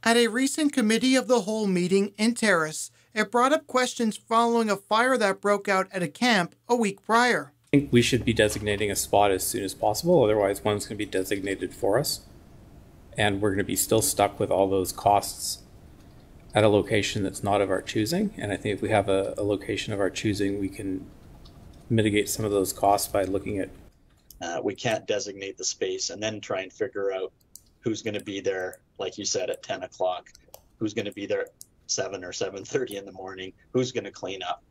At a recent Committee of the Whole meeting in Terrace, it brought up questions following a fire that broke out at a camp a week prior. I think we should be designating a spot as soon as possible, otherwise one's going to be designated for us. And we're going to be still stuck with all those costs at a location that's not of our choosing. And I think if we have a location of our choosing, we can mitigate some of those costs by looking at. We can't designate the space and then try and figure out who's going to be there, like you said, at 10 o'clock, who's going to be there at 7 or 7:30 in the morning, who's going to clean up.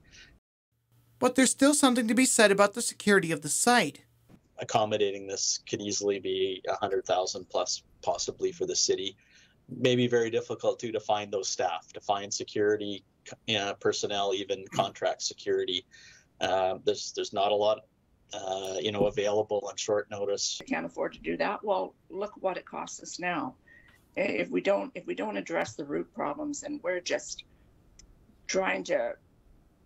But there's still something to be said about the security of the site. Accommodating this could easily be $100,000 plus, possibly for the city. Maybe very difficult too to find those staff, to find security personnel, even contract security. There's not a lot, available on short notice. I can't afford to do that. Well, look what it costs us now. If we don't address the root problems, and we're just trying to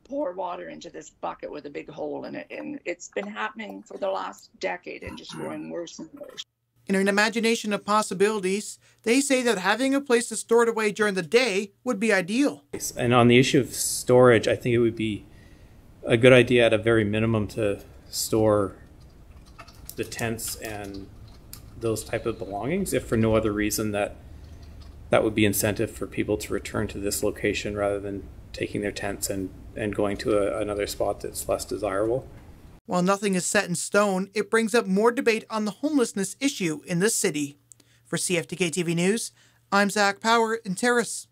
pour water into this bucket with a big hole in it, and it's been happening for the last decade and just growing worse and worse. In an imagination of possibilities, they say that having a place to store it away during the day would be ideal. And on the issue of storage, I think it would be a good idea at a very minimum to store the tents and those type of belongings, if for no other reason that would be incentive for people to return to this location rather than taking their tents and going to another spot that's less desirable. While nothing is set in stone, it brings up more debate on the homelessness issue in this city. For CFTK-TV News, I'm Zack in Terrace.